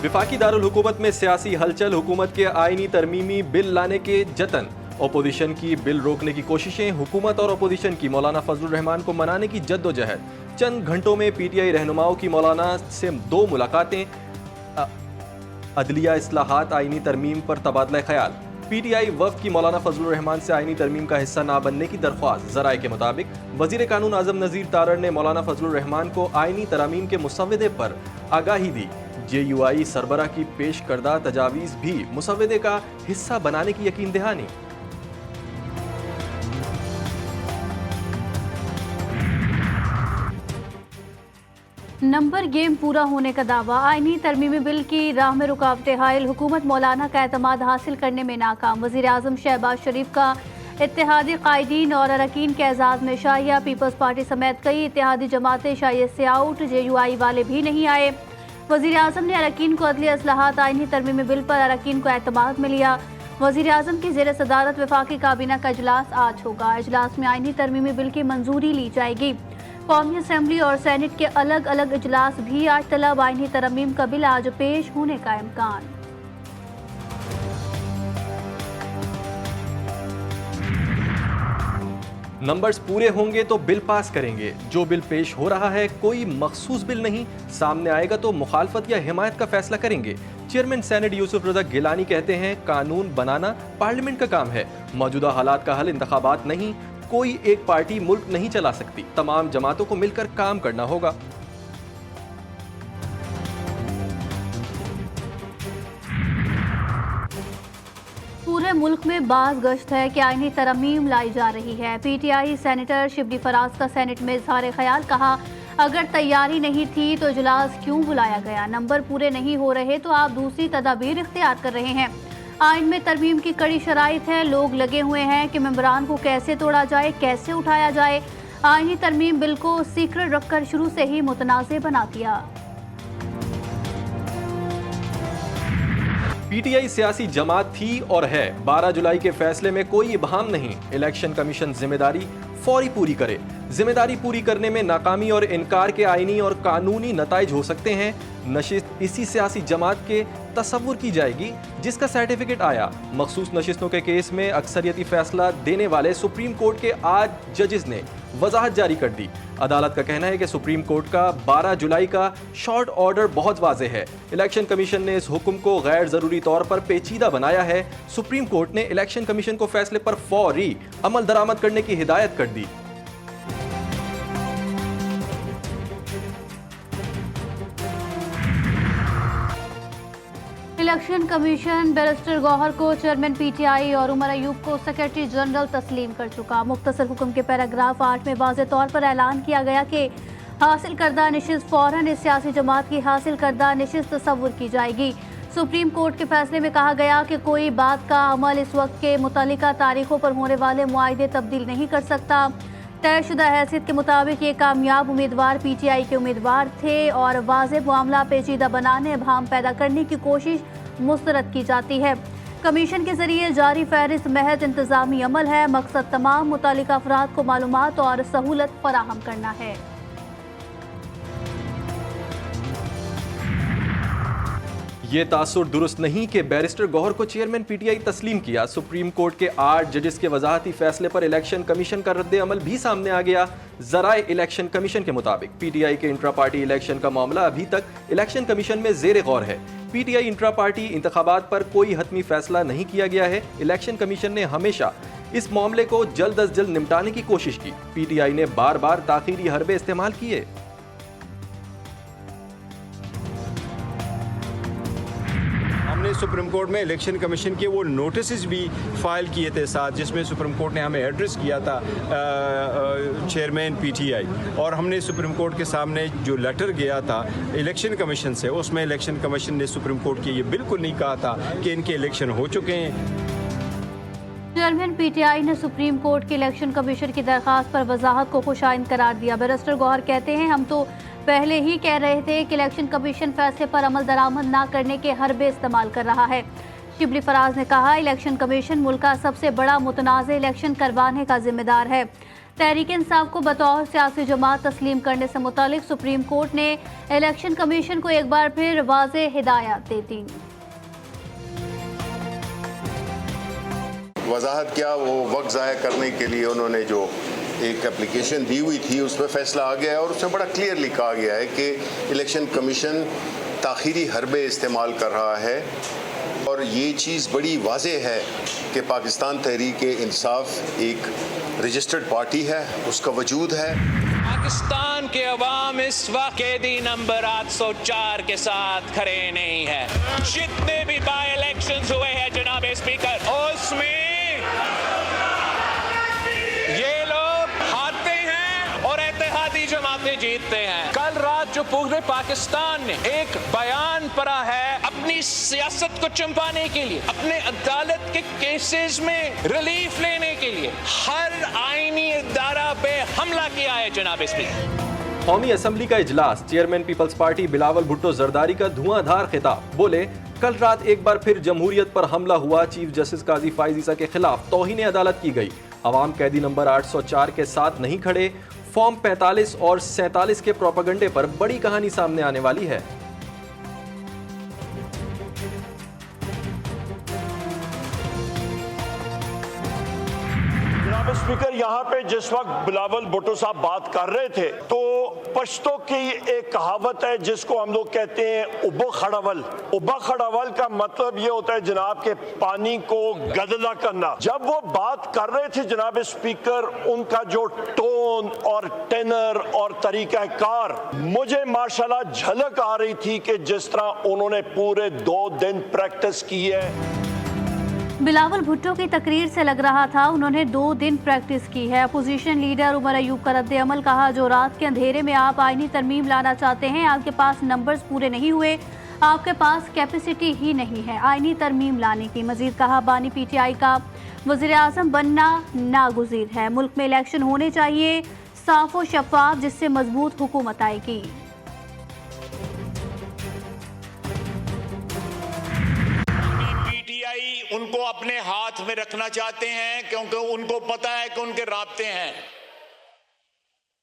विफाकी दारुल हुकूमत में सियासी हलचल, हुकूमत के आईनी तरमीमी बिल लाने के जतन, अपोजिशन की बिल रोकने की कोशिशें, हुकूमत और अपोजिशन की मौलाना फजलुर रहमान को मनाने की जद्दोजहद। चंद घंटों में पीटीआई रहनुमाओं की मौलाना से 2 मुलाकातें, अदलिया इस्लाहात, आईनी तरमीम पर तबादला ख्याल। पीटीआई वफ़द की मौलाना फजलुर रहमान से आईनी तरमीम का हिस्सा ना बनने की दरख्वास्त। ज़राए के मुताबिक वज़ीर कानून आज़म नज़ीर तारड़ ने मौलाना फजलुर रहमान को आईनी तरमीम के मुसव्वदे पर आगाही दी। JUI सरबराह की पेश करदा तजावीज़ भी मुसव्वदे का हिस्सा बनाने की यकीन दहानी। नंबर गेम पूरा होने का दावा, आईनी तरमीमी बिल की राह में रुकावटें हायल, हुकूमत मौलाना का एतमाद हासिल करने में नाकाम। वज़ीर आज़म शहबाज शरीफ का इत्तेहादी कायदीन और अरकान के एजाज़ में शाहिया, पीपल्स पार्टी समेत कई इत्तेहादी जमातें शाहिए से आउट, JUI वाले भी नहीं आए। वज़ीर आज़म ने अरकान को अदलिया इस्लाहात आईनी तरमीमी बिल पर अरकान को एतमाद में लिया। वज़ीर आज़म की ज़ेर सदारत वफाकी काबीना का इजलास आज होगा। इजलास में आईनी तरमीमी बिल की मंजूरी ली जाएगी। कौमी असम्बली और सेनेट के अलग अलग इजलास भी आज तलब। आईनी तरमीम का बिल आज पेश होने का इम्कान। नंबर्स पूरे होंगे तो बिल पास करेंगे। जो बिल पेश हो रहा है कोई मखसूस बिल नहीं, सामने आएगा तो मुखालफत या हिमायत का फैसला करेंगे। चेयरमैन सेनेट यूसुफ रज़ा गिलानी कहते हैं, कानून बनाना पार्लियामेंट का काम है, मौजूदा हालात का हल इंतखाबात नहीं। कोई एक पार्टी मुल्क नहीं चला सकती, तमाम जमातों को मिलकर काम करना होगा। पूरे मुल्क में बाज़ गश्त है कि आईनी तरमीम लाई जा रही है। PTI सेनेटर शिबली फराज का सेनेट में इज़हार ख्याल, कहा अगर तैयारी नहीं थी तो इजलास क्यों बुलाया गया। नंबर पूरे नहीं हो रहे तो आप दूसरी तदाबीर इख्तियार कर रहे हैं। आइन में तरमीम की कड़ी शराइत है, लोग लगे हुए हैं कि मेंबरान को कैसे तोड़ा जाए, कैसे उठाया जाए। आईनी तरमीम बिल को सीक्रेट रखकर शुरू से ही मुतनाज़े बना दिया। PTI सियासी जमात थी और है। 12 जुलाई के फैसले में कोई इबहाम नहीं। इलेक्शन कमीशन जिम्मेदारी फौरी पूरी करे। जिम्मेदारी पूरी करने में नाकामी और इनकार के आईनी और कानूनी नताइज हो सकते हैं। नशिस्त इसी सियासी जमात के तसव्वुर की जाएगी जिसका सर्टिफिकेट आया। मखसूस नशिस्तों के केस में अक्सरियती फैसला देने वाले सुप्रीम कोर्ट के आज जजेस ने वजाहत जारी कर दी। अदालत का कहना है कि सुप्रीम कोर्ट का 12 जुलाई का शॉर्ट ऑर्डर बहुत वाज़ेह है। इलेक्शन कमीशन ने इस हुक्म को गैर ज़रूरी तौर पर पेचीदा बनाया है। सुप्रीम कोर्ट ने इलेक्शन कमीशन को फैसले पर फौरी अमल दरामद करने की हिदायत कर दी। इलेक्शन कमीशन बैरिस्टर गौहर को चेयरमैन PTI और उमर अयूब को सेक्रेटरी जनरल तस्लीम कर चुका। मुख्तसर हुक्म के पैराग्राफ 8 में वाज़ेह तौर पर ऐलान किया गया कि हासिल करदा नशिस्त फ़ौरन इस सियासी जमात की हासिल करदा नशिस्त तस्वुर की जाएगी। सुप्रीम कोर्ट के फैसले में कहा गया कि कोई बात का अमल इस वक्त के मुतल्लिका तारीखों पर होने वाले मुआहदे तब्दील नहीं कर सकता। तयशुदा हैसियत के मुताबिक ये कामयाब उम्मीदवार PTI के उम्मीदवार थे और वाज़ेह मामला पेचीदा बनाने, अभाम पैदा करने की कोशिश मुस्तरद की जाती है। कमीशन के जरिए जारी फहरिस्त महज इंतजामी अमल है। मकसद तमाम मुतल्लिका अफराद को मालूमात और सहूलत फराहम करना है। ये तासुर दुरुस्त नहीं कि बैरिस्टर गौहर को चेयरमैन PTI तस्लीम किया। सुप्रीम कोर्ट के 8 जजेस के वजाहती फैसले पर इलेक्शन कमीशन का रद्द अमल भी सामने आ गया। ज़राए इलेक्शन कमीशन के मुताबिक PTI के इंट्रा पार्टी इलेक्शन का मामला अभी तक इलेक्शन कमीशन में ज़ेर गौर है। PTI इंट्रा पार्टी इंतखाबात पर कोई हतमी फैसला नहीं किया गया है। इलेक्शन कमीशन ने हमेशा इस मामले को जल्द अज जल्द निपटाने की कोशिश की। PTI ने बार बार ताखीरी हरबे इस्तेमाल किए। हमने सुप्रीम कोर्ट में इलेक्शन कमीशन के वो नोटिस भी फाइल किए थे साथ, जिसमें सुप्रीम कोर्ट ने हमें एड्रेस किया था चेयरमैन PTI, और हमने सुप्रीम कोर्ट के सामने जो लेटर गया था इलेक्शन कमीशन से, उसमें इलेक्शन कमीशन ने सुप्रीम कोर्ट के ये बिल्कुल नहीं कहा था कि इनके इलेक्शन हो चुके हैं। चेयरमैन PTI ने सुप्रीम कोर्ट के इलेक्शन कमीशन की दरखास्त पर वजाहत को खुशाइंद करार दिया। बैरिस्टर गौहर कहते हैं, हम तो पहले ही कह रहे थे कि इलेक्शन कमीशन फैसले पर अमल दरामद न करने के हरबे इस्तेमाल कर रहा है। शिबली फराज ने कहा, इलेक्शन कमीशन मुल्क का सबसे बड़ा मुतनाज़ इलेक्शन करवाने का जिम्मेदार है। तहरीक इंसाफ को बतौर सियासी जमात तस्लीम करने से मुतालिक सुप्रीम कोर्ट ने इलेक्शन कमीशन को एक बार फिर वाज़ेह हिदायत दे दी। वजाहत क्या, वो वक्त ज़ाया करने के लिए उन्होंने जो एक एप्लीकेशन दी हुई थी उस पर फैसला आ गया है और उसमें बड़ा क्लियरली कहा गया है कि इलेक्शन कमीशन ताख़ीरी हरबे इस्तेमाल कर रहा है और ये चीज़ बड़ी वाज़ेह है कि पाकिस्तान तहरीक इंसाफ एक रजिस्टर्ड पार्टी है, उसका वजूद है। पाकिस्तान के अवाम इस वक्त कैदी नंबर 804 के साथ खड़े नहीं है। जितने भी बाई इलेक्शंस हुए हैं जनाब स्पीकर, उसमें ये लोग हारते हैं और इत्तेहादी जमातें जीतते हैं। कल रात जो पूरे पाकिस्तान ने एक बयान पढ़ा है अपनी सियासत को चंपाने के लिए, अपने अदालत के केसेस में रिलीफ लेने के लिए हर आईनी इदारा पे हमला किया है जनाब स्पीकर। कौमी असम्बली का इजलास, चेयरमैन पीपल्स पार्टी बिलावल भुट्टो जरदारी का धुआंधार खिताब, बोले कल रात एक बार फिर जमहूरियत पर हमला हुआ, चीफ जस्टिस काजी फाइज ईसा के खिलाफ तौहीन अदालत की गई, अवाम कैदी नंबर 804 के साथ नहीं खड़े, फॉर्म 45 और 47 के प्रोपेगेंडे पर बड़ी कहानी सामने आने वाली है। जनाब स्पीकर, यहाँ पे जिस वक्त बिलावल भुट्टो साहब बात कर रहे थे तो पश्तो की एक कहावत है जिसको हम लोग कहते हैं उब्बा खड़ावल। उब्बा खड़ावल का मतलब ये होता है जनाब के पानी को गदला करना। जब वो बात कर रहे थे जनाब स्पीकर, उनका जो टोन और टेनर और तरीकाकार, मुझे माशाल्लाह झलक आ रही थी कि जिस तरह उन्होंने पूरे 2 दिन प्रैक्टिस की है। बिलावल भुट्टो की तकरीर से लग रहा था उन्होंने 2 दिन प्रैक्टिस की है। अपोजिशन लीडर उमर अयूब का रद्द अमल, कहा जो रात के अंधेरे में आप आईनी तरमीम लाना चाहते हैं, आपके पास नंबर्स पूरे नहीं हुए, आपके पास कैपेसिटी ही नहीं है आईनी तरमीम लाने की। मजीद कहा बानी पीटीआई का वज़ीर आज़म बनना नागुज़ीर है, मुल्क में इलेक्शन होने चाहिए साफ व शफाफ जिससे मजबूत हुकूमत आएगी। उनको अपने हाथ में रखना चाहते हैं क्योंकि उनको पता है कि उनके राब्ते हैं,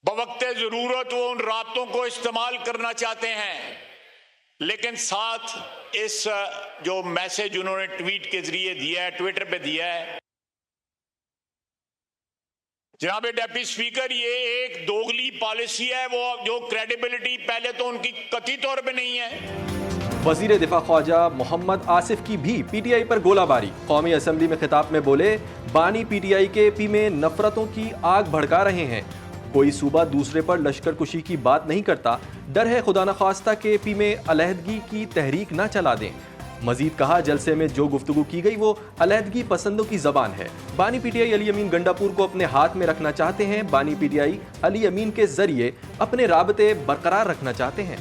बवक्ते जरूरत वो उन राब्तों को इस्तेमाल करना चाहते हैं। लेकिन साथ इस जो मैसेज उन्होंने ट्वीट के जरिए दिया है, ट्विटर पे दिया है, जनाब डेप्टी स्पीकर, ये एक दोगली पॉलिसी है, वो जो क्रेडिबिलिटी पहले तो उनकी कथित तौर पे नहीं है। वजीर दिफा ख्वाजा मोहम्मद आसिफ की भी पीटीआई पर गोलाबारी, कौमी असम्बली में खिताब में बोले बानी पीटीआई के पी में नफरतों की आग भड़का रहे हैं, कोई सूबा दूसरे पर लश्कर कुशी की बात नहीं करता, डर है खुदा न खास्ता के पी में अलहदगी की तहरीक ना चला दें। मजीद कहा जलसे में जो गुफ्तगू की गई वो अलहदगी पसंदों की जबान है। बानी पीटीआई अली अमीन गंडापुर को अपने हाथ में रखना चाहते हैं, बानी पीटीआई अली अमीन के जरिए अपने राबते बरकरार रखना चाहते हैं।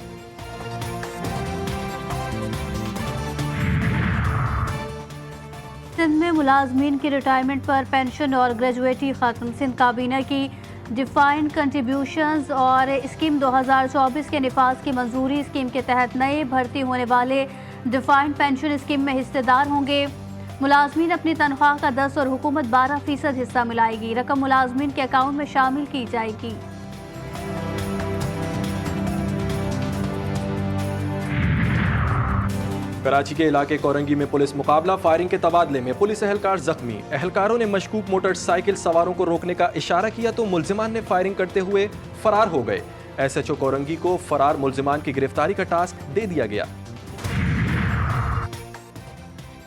सिंध में मुलाजमीन की रिटायरमेंट पर पेंशन और ग्रेजुएटी खत्म, सिंध काबीना की डिफाइंड कंट्रीब्यूशंस और स्कीम 2024 के निफाज की मंजूरी, स्कीम के तहत नए भर्ती होने वाले डिफाइंड पेंशन स्कीम में हिस्सेदार होंगे। मुलाजमीन अपनी तनख्वाह का 10 और हुकूमत 12% हिस्सा मिलाएगी, रकम मुलाजमीन के अकाउंट में शामिल की जाएगी। कराची के इलाके कोरंगी में पुलिस मुकाबला, फायरिंग के तबादले में पुलिस एहलकार जख्मी, एहलकारों ने मशकूक मोटरसाइकिल सवारों को रोकने का इशारा किया तो मुल्जिमान ने फायरिंग करते हुए फरार हो गए। एसएचओ कोरंगी को फरार मुल्जिमान की गिरफ्तारी का टास्क दे दिया गया।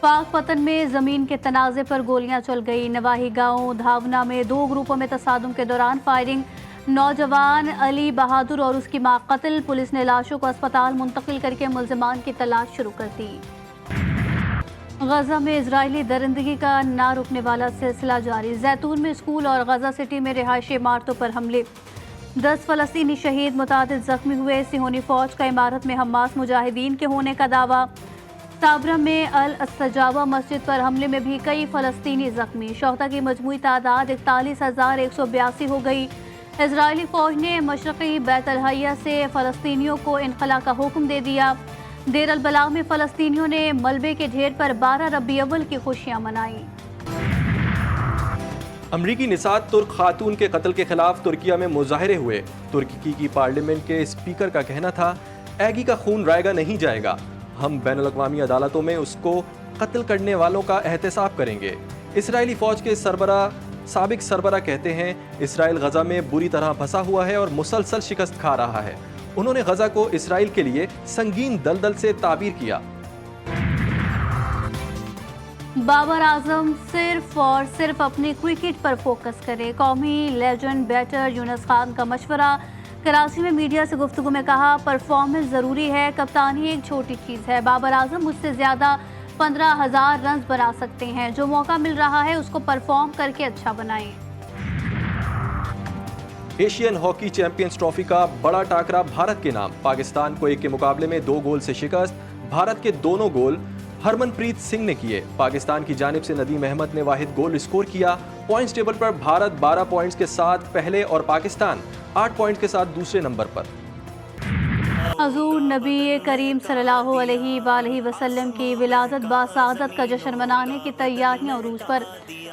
पाक पतन में जमीन के तनाजे पर गोलियां चल गई, नवाही गांव धावना में 2 ग्रुपों में तसादुम के दौरान फायरिंग, नौजवान अली बहादुर और उसकी मां कत्ल, पुलिस ने लाशों को अस्पताल मुंतकिल करके मुल्जिमान की तलाश शुरू कर दी। गजा में इजरायली दरिंदगी का ना रुकने वाला सिलसिला जारी, जैतून में स्कूल और गजा सिटी में रिहायशी इमारतों पर हमले, 10 फलस्तीनी शहीद, मुतादिद जख्मी हुए। सिहोनी फौज का इमारत में हमास मुजाहिदीन के होने का दावा। साबरा में अल अस्तजाबा मस्जिद पर हमले में भी कई फलस्तीनी जख्मी, शोहदा की मजमूई तादाद 41,182 हो गई। इजरायली फौज ने मशरक़ी बैतलहैया से फलस्तीनियों को इनखला का हुक्म दे दिया। देर अल बलाग में फलस्तीनियों ने मलबे के ढेर पर 12 रबी अव्वल की खुशियां मनाई। अमरीकी निसात तुर्क खातून के कत्ल के खिलाफ तुर्किया में मुजाहरे हुए। तुर्की की पार्लियामेंट के स्पीकर का कहना था, एगी का खून रायगा नहीं जाएगा, हम बैनुल-अक़वामी अदालतों में उसको कत्ल करने वालों का एहतसाब करेंगे। इसराइली फौज के साबिक सरबरा कहते हैं, इसराइल गजा में बुरी तरह फंसा हुआ है और मुसलसल शिकस्त खा रहा है। उन्होंने गजा को इसराइल के लिए संगीन दलदल से ताबीर किया। बाबर आजम सिर्फ और सिर्फ अपनी क्रिकेट पर फोकस करे। कौमी लेजेंड बैटर यूनुस खान का मशवरा। कराची में मीडिया से गुफ्तगू में कहा, परफॉर्मेंस ज़रूरी है, कप्तानी एक छोटी चीज़ है। बाबर आजम मुझसे ज़्यादा 15,000 रन बना सकते हैं। जो मौका मिल रहा है उसको परफॉर्म करके अच्छा बनाएं। एशियन हॉकी चैंपियंस ट्रॉफी का बड़ा टाकरा भारत के नाम। पाकिस्तान को 1 के मुकाबले में 2 गोल से शिकस्त। भारत के दोनों गोल हरमनप्रीत सिंह ने किए। पाकिस्तान की जानिब से नदीम अहमद ने वाहिद गोल स्कोर किया। पॉइंट्स टेबल पर भारत 12 पॉइंट्स के साथ पहले और पाकिस्तान 8 पॉइंट के साथ दूसरे नंबर पर। हजूर नबी करीम सल्लल्लाहु अलैहि वसल्लम की विलादत बासादत का जश्न मनाने की तैयारियां उरूज पर।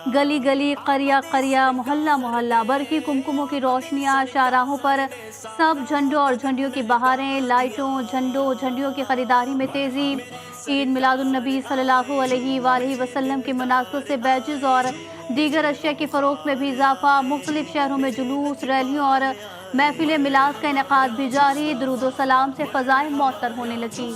गली गली, करिया करिया, मोहल्ला मोहल्ला, बरकी कुमकुमों की रोशनियां, शाहराहों पर सब झंडों और झंडियों की बहारें, लाइटों, झंडों, झंडियों की खरीदारी में तेज़ी। ईद मिलादुन्नबी सल्लल्लाहु अलैहि वसल्लम की मुनासबत से बैजेस और दीगर अशिया की फ़रोख्त में भी इजाफा। मुख्तलिफ शहरों में जुलूस, रैलियों और महफिल मिलाद का इनेकाद भी जारी। दुरूद व सलाम से फ़ज़ाएं मौतर होने लगी।